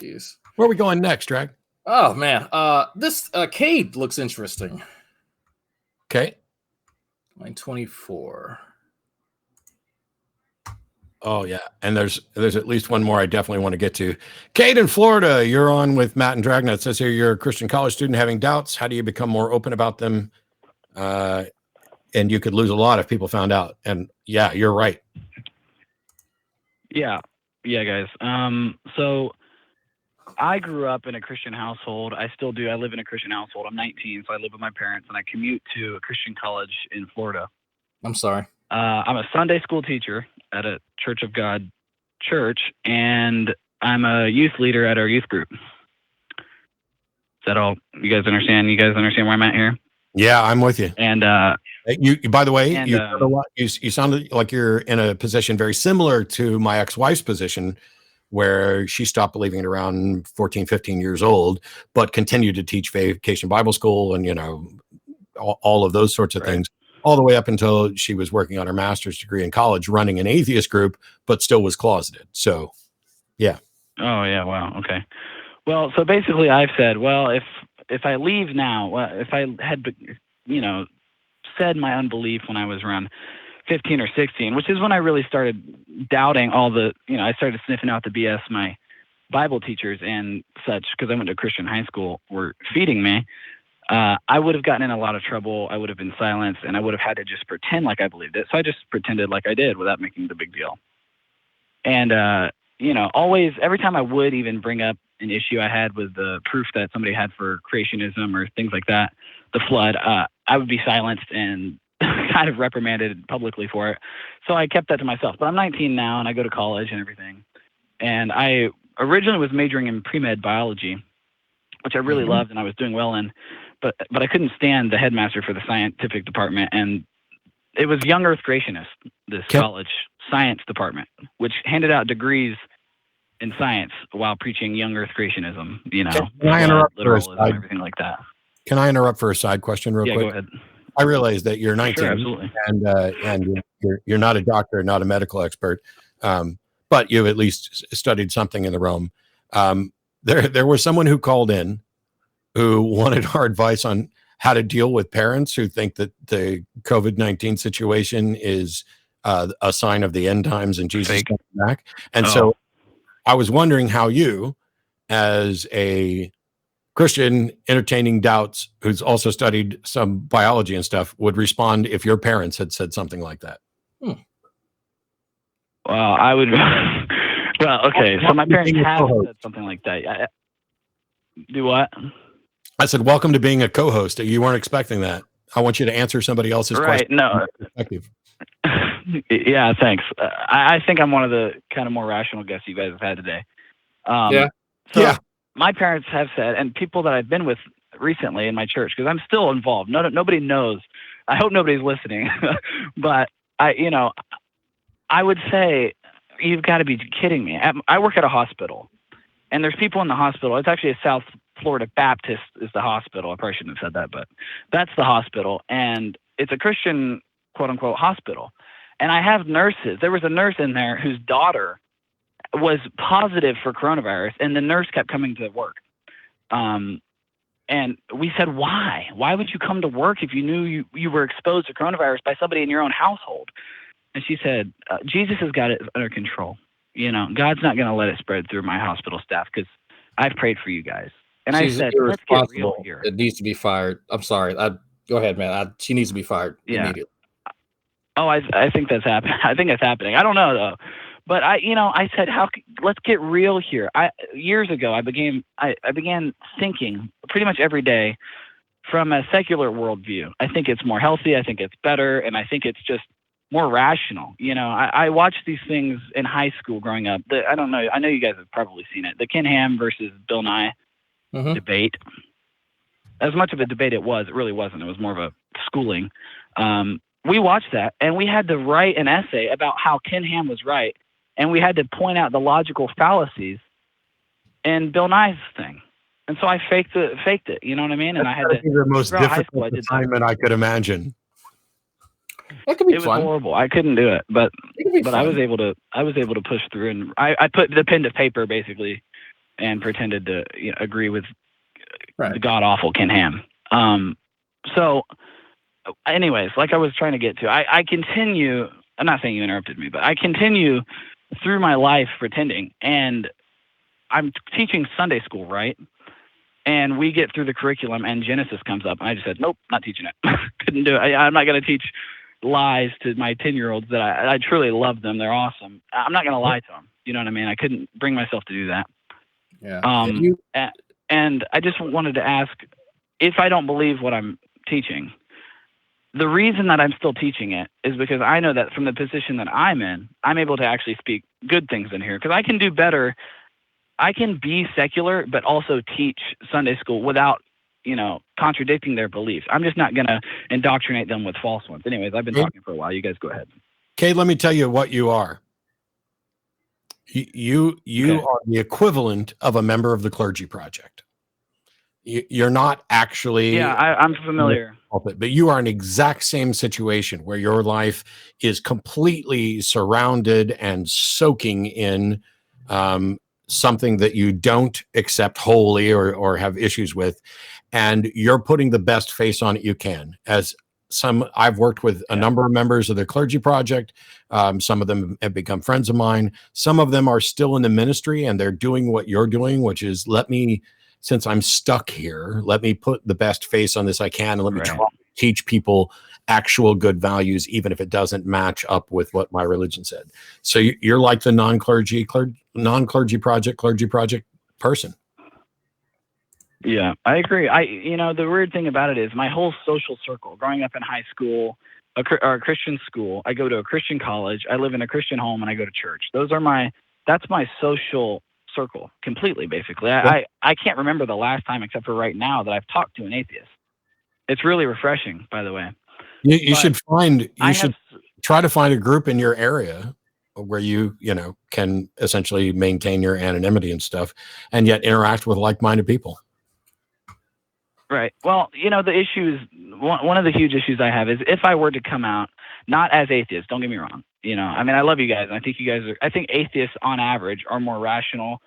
Jeez. Where are we going next, Drag? Oh man, this Cade looks interesting. Okay. Line 24. Oh yeah, and there's at least one more I definitely want to get to. Cade in Florida, you're on with Matt and Dragnauct. It says here you're a Christian college student having doubts. How do you become more open about them? And you could lose a lot if people found out. And yeah, you're right. Yeah, guys. So I grew up in a Christian household. I still do. I live in a Christian household. I'm 19, so I live with my parents, and I commute to a Christian college in Florida. I'm sorry. I'm a Sunday school teacher at a Church of God church, and I'm a youth leader at our youth group. Is that all? You guys understand? You guys understand where I'm at here? Yeah, I'm with you. And you, by the way, you sounded like you're in a position very similar to my ex-wife's position, where she stopped believing it around 14, 15 years old, but continued to teach Vacation Bible School and, all of those sorts of things, all the way up until she was working on her master's degree in college, running an atheist group, but still was closeted. So, yeah. Oh, yeah. Wow. Okay. Well, so basically I've said, well, if I leave now, if I had, said my unbelief when I was around 15 or 16, which is when I really started doubting all the, I started sniffing out the BS my Bible teachers and such, because I went to Christian high school, were feeding me. I would have gotten in a lot of trouble. I would have been silenced, and I would have had to just pretend like I believed it. So I just pretended like I did without making the big deal. And, always, every time I would even bring up an issue I had with the proof that somebody had for creationism or things like that, the flood, I would be silenced and kind of reprimanded publicly for it. So I kept that to myself. But I'm 19 now, and I go to college and everything. And I originally was majoring in pre-med biology, which I really loved and I was doing well in. But I couldn't stand the headmaster for the scientific department. And it was Young Earth Creationist, this college science department, which handed out degrees in science while preaching Young Earth Creationism, Can I interrupt literalism, everything like that. Can I interrupt for a side question real quick? Go ahead. I realize that you're 19 Sure, absolutely. and you're not a doctor, not a medical expert, but you've at least studied something in the realm. There was someone who called in who wanted our advice on how to deal with parents who think that the COVID-19 situation is a sign of the end times and Jesus coming back. And so I was wondering how you, as a Christian entertaining doubts who's also studied some biology and stuff, would respond if your parents had said something like that. Well, I would. Well, okay. So my parents have said something like that. Do what? I said, welcome to being a co-host. You weren't expecting that. I want you to answer somebody else's question. No. Yeah, thanks. I think I'm one of the kind of more rational guests you guys have had today. My parents have said, and people that I've been with recently in my church, because I'm still involved. Nobody knows. I hope nobody's listening. But I would say, you've got to be kidding me. I work at a hospital, and there's people in the hospital. It's actually a South Florida Baptist is the hospital. I probably shouldn't have said that, but that's the hospital. And it's a Christian, quote unquote, hospital. And I have nurses. There was a nurse in there whose daughter was positive for coronavirus, and the nurse kept coming to work. And we said, why? Why would you come to work if you knew you were exposed to coronavirus by somebody in your own household? And she said, Jesus has got it under control. God's not going to let it spread through my hospital staff because I've prayed for you guys. And I said, let's get real here. It needs to be fired. I'm sorry. Go ahead, man. She needs to be fired immediately. Oh, I think that's happening. I think it's happening. I don't know though. But I said, let's get real here. Years ago, I began thinking pretty much every day from a secular worldview. I think it's more healthy. I think it's better. And I think it's just more rational. I watched these things in high school growing up. I don't know. I know you guys have probably seen it. The Ken Ham versus Bill Nye debate. As much of a debate it really wasn't. It was more of a schooling. We watched that, and we had to write an essay about how Ken Ham was right, and we had to point out the logical fallacies in Bill Nye's thing. And so I faked it. You know what I mean? And I had to be the most difficult assignment I could imagine. That could be fun. It was horrible. I couldn't do it, but I was able to push through, and I put the pen to paper basically and pretended to agree with Right. the god-awful Ken Ham. So anyways, like I was trying to get to, I continue, I'm not saying you interrupted me, but I continue through my life pretending, and I'm teaching Sunday school, right? And we get through the curriculum and Genesis comes up, and I just said, nope, not teaching it. Couldn't do it. I'm not going to teach lies to my 10-year-olds that I truly love them. They're awesome. I'm not going to lie to them. You know what I mean? I couldn't bring myself to do that. Yeah. And I just wanted to ask, if I don't believe what I'm teaching, the reason that I'm still teaching it is because I know that from the position that I'm in, I'm able to actually speak good things in here, because I can do better. I can be secular, but also teach Sunday school without, contradicting their beliefs. I'm just not going to indoctrinate them with false ones. Anyways, I've been talking for a while. You guys go ahead. Cade, let me tell you what you are. You Okay. are the equivalent of a member of the Clergy Project. You're not actually. Yeah, I'm familiar. But you are in exact same situation where your life is completely surrounded and soaking in something that you don't accept wholly or have issues with, and you're putting the best face on it you can. As I've worked with a number of members of the Clergy Project. Some of them have become friends of mine. Some of them are still in the ministry, and they're doing what you're doing, which is, since I'm stuck here, let me put the best face on this I can, and let me try to teach people actual good values, even if it doesn't match up with what my religion said. So you're like the non-clergy project person. Yeah, I agree. The weird thing about it is my whole social circle, growing up in high school, a Christian school, I go to a Christian college, I live in a Christian home, and I go to church. That's my social circle completely, basically. I can't remember the last time, except for right now, that I've talked to an atheist. It's really refreshing, by the way. You should try to find a group in your area where you can essentially maintain your anonymity and stuff, and yet interact with like-minded people. Right. Well, the issues, one of the huge issues I have is if I were to come out, not as atheist, don't get me wrong. I love you guys. And I think atheists on average are more rational,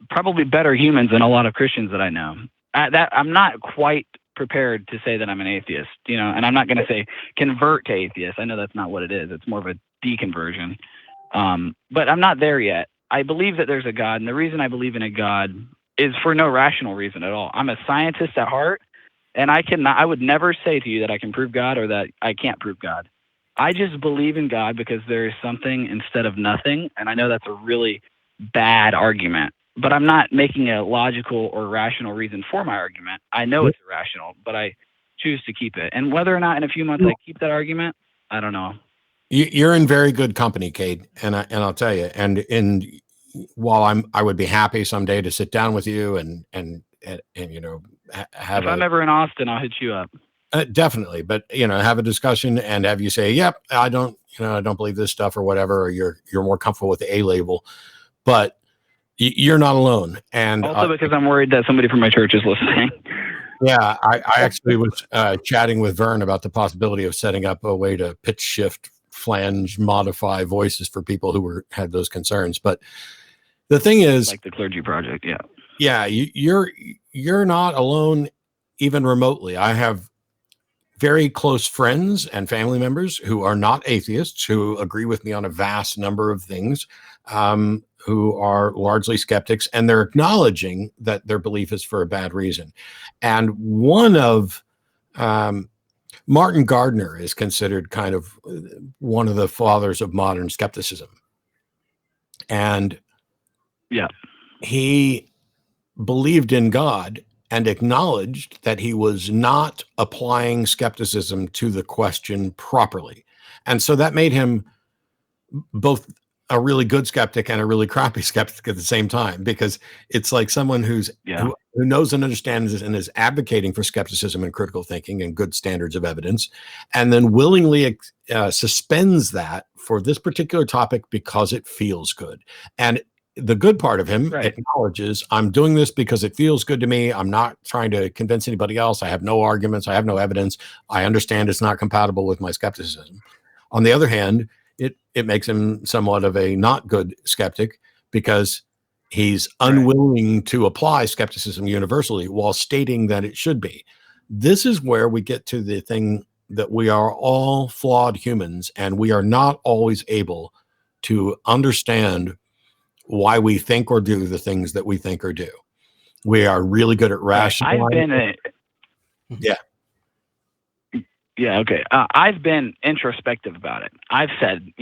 probably better humans than a lot of Christians that I know. I'm not quite prepared to say that I'm an atheist, and I'm not going to say convert to atheist. I know that's not what it is. It's more of a deconversion. But I'm not there yet. I believe that there's a God, and the reason I believe in a God is for no rational reason at all. I'm a scientist at heart, and I would never say to you that I can prove God or that I can't prove God. I just believe in God because there is something instead of nothing, and I know that's a really bad argument, but I'm not making a logical or rational reason for my argument. I know it's irrational, but I choose to keep it. And whether or not in a few months I keep that argument, I don't know. You're in very good company, Cade, and I'll tell you. And while I would be happy someday to sit down with you and have. If I'm ever in Austin, I'll hit you up. Definitely, but have a discussion and have you say, "Yep, I don't believe this stuff" or whatever, or you're more comfortable with the A label, but you're not alone. And also because I'm worried that somebody from my church is listening. Yeah, I actually was chatting with Vern about the possibility of setting up a way to pitch shift, flange, modify voices for people who had those concerns. But the thing is, like the Clergy Project, yeah, you're not alone, even remotely. I have very close friends and family members who are not atheists, who agree with me on a vast number of things, who are largely skeptics, and they're acknowledging that their belief is for a bad reason. And one of Martin Gardner is considered kind of one of the fathers of modern skepticism. And he believed in God and acknowledged that he was not applying skepticism to the question properly. And so that made him both a really good skeptic and a really crappy skeptic at the same time, because it's like someone who knows and understands and is advocating for skepticism and critical thinking and good standards of evidence, and then willingly suspends that for this particular topic because it feels good. And the good part of him acknowledges, I'm doing this because it feels good to me. I'm not trying to convince anybody else. I have no arguments. I have no evidence. I understand it's not compatible with my skepticism. On the other hand, it makes him somewhat of a not good skeptic, because He's unwilling to apply skepticism universally while stating that it should be. This is where we get to the thing that we are all flawed humans, and we are not always able to understand why we think or do the things that we think or do. We are really good at rationalizing. I've been introspective about it. I've said,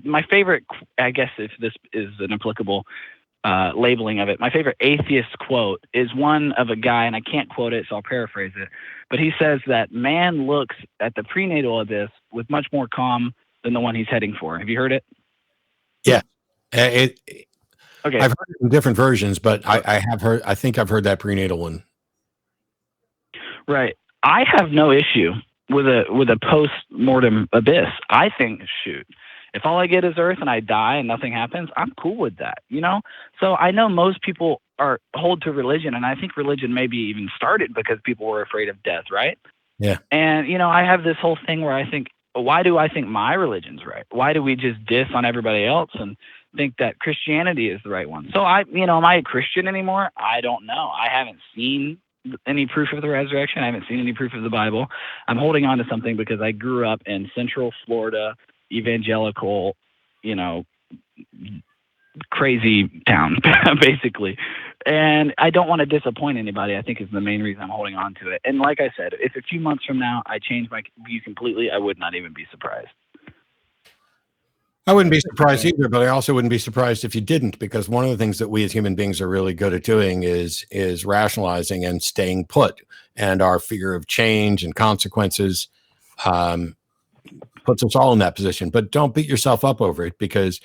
my favorite, I guess if this is an applicable labeling of it, my favorite atheist quote is one of a guy, and I can't quote it, so I'll paraphrase it. But he says that man looks at the prenatal abyss with much more calm than the one he's heading for. Have you heard it? Yeah. Okay. I've heard it in different versions, but I think I've heard that prenatal one. Right. I have no issue with a post-mortem abyss. I think, shoot, if all I get is earth and I die and nothing happens, I'm cool with that, So I know most people hold to religion, and I think religion maybe even started because people were afraid of death, right? Yeah. And, I have this whole thing where I think, why do I think my religion's right? Why do we just diss on everybody else and think that Christianity is the right one? So am I a Christian anymore? I don't know. I haven't seen any proof of the resurrection. I haven't seen any proof of the Bible. I'm holding on to something because I grew up in Central Florida, evangelical, crazy town, basically. And I don't want to disappoint anybody, I think is the main reason I'm holding on to it. And like I said, if a few months from now I change my view completely, I would not even be surprised. I wouldn't be surprised either, but I also wouldn't be surprised if you didn't, because one of the things that we as human beings are really good at doing is rationalizing and staying put. And our fear of change and consequences puts us all in that position. But don't beat yourself up over it, because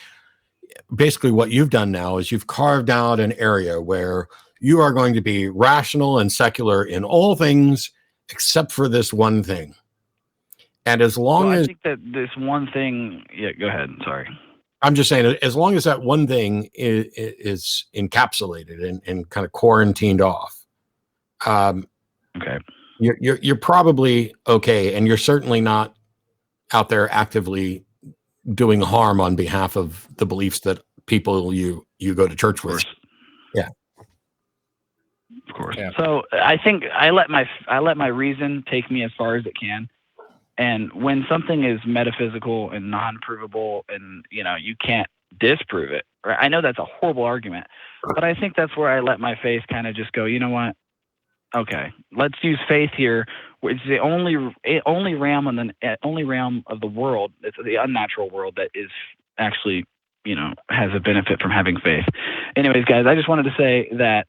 basically what you've done now is you've carved out an area where you are going to be rational and secular in all things except for this one thing. And as long as I think that this one thing, go ahead. Sorry. I'm just saying, as long as that one thing is encapsulated and kind of quarantined off, okay, you're probably okay, and you're certainly not out there actively doing harm on behalf of the beliefs that people you go to church with. Yeah, of course. Yeah. So I think I let my reason take me as far as it can. And when something is metaphysical and non-provable and, you can't disprove it, right? I know that's a horrible argument, but I think that's where I let my faith kind of just go, you know what? Okay, let's use faith here. It's the only realm of the world. It's the unnatural world that is actually, has a benefit from having faith. Anyways, guys, I just wanted to say that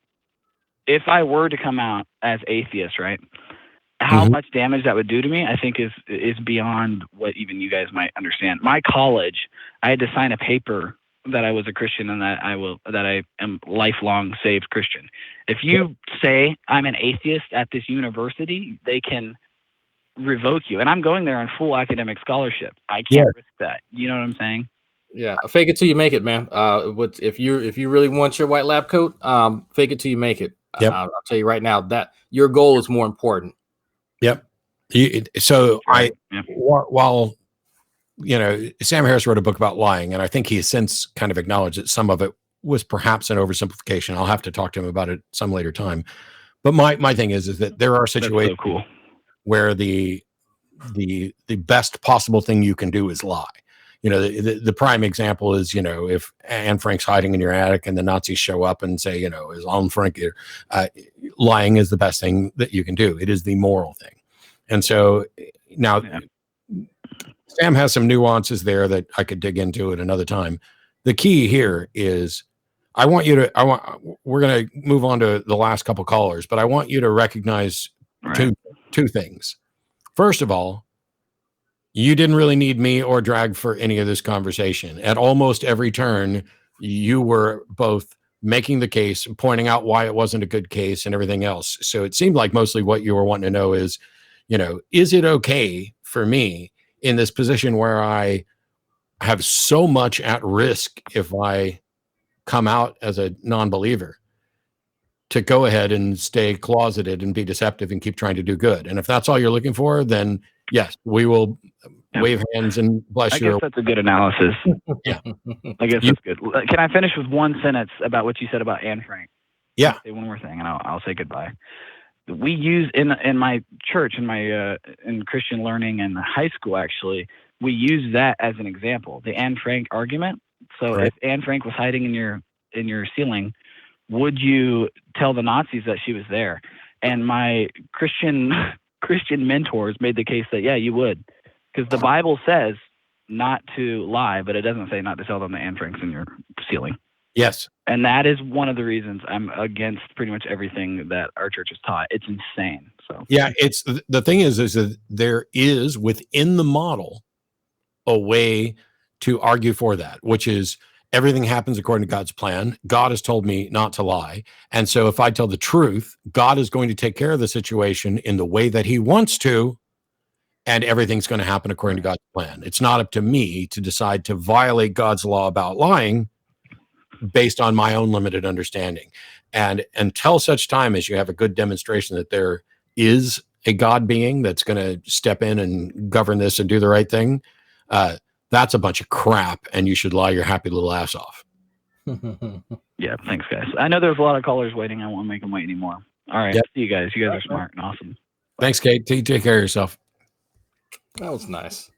if I were to come out as atheist, right? How much damage that would do to me, I think is beyond what even you guys might understand. My college, I had to sign a paper that I was a Christian and that I am lifelong saved Christian. If you say I'm an atheist at this university, they can revoke you. And I'm going there on full academic scholarship. I can't risk that. You know what I'm saying? Yeah, fake it till you make it, man. If you really want your white lab coat, fake it till you make it. Yep. I'll tell you right now that your goal is more important. Yep. While Sam Harris wrote a book about lying, and I think he has since kind of acknowledged that some of it was perhaps an oversimplification. I'll have to talk to him about it some later time. But my thing is that there are situations where the best possible thing you can do is lie. The prime example is, if Anne Frank's hiding in your attic and the Nazis show up and say, is Anne Frank here? Lying is the best thing that you can do. It is the moral thing. And so now Sam has some nuances there that I could dig into at another time. The key here is we're going to move on to the last couple callers, but I want you to recognize two things. First of all, you didn't really need me or Drag for any of this conversation. At almost every turn, you were both making the case, pointing out why it wasn't a good case and everything else. So it seemed like mostly what you were wanting to know is, is it okay for me in this position where I have so much at risk if I come out as a non-believer to go ahead and stay closeted and be deceptive and keep trying to do good? And if that's all you're looking for, then yes, we will wave hands and bless I you. guess that's a good analysis. Yeah. I guess that's good. Can I finish with one sentence about what you said about Anne Frank? Yeah. Say one more thing, and I'll say goodbye. We use in my church, in Christian learning in high school, actually, we use that as an example, the Anne Frank argument. So Right. if Anne Frank was hiding in your ceiling, would you tell the Nazis that she was there? And my Christian mentors made the case that, yeah, you would, because the Bible says not to lie, but it doesn't say not to tell them that Anne Frank's in your ceiling. Yes. And that is one of the reasons I'm against pretty much everything that our church has taught. It's insane. So Yeah, it's the thing is that there is within the model a way to argue for that, which is everything happens according to God's plan. God has told me not to lie. And so if I tell the truth, God is going to take care of the situation in the way that he wants to, and everything's going to happen according to God's plan. It's not up to me to decide to violate God's law about lying based on my own limited understanding. And until such time as you have a good demonstration that there is a God being that's going to step in and govern this and do the right thing, that's a bunch of crap, and you should lie your happy little ass off. Yeah, thanks, guys. I know there's a lot of callers waiting. I won't make them wait anymore. All right, Yep. See you guys. You guys are smart and awesome. Thanks, Cade. Take care of yourself. That was nice.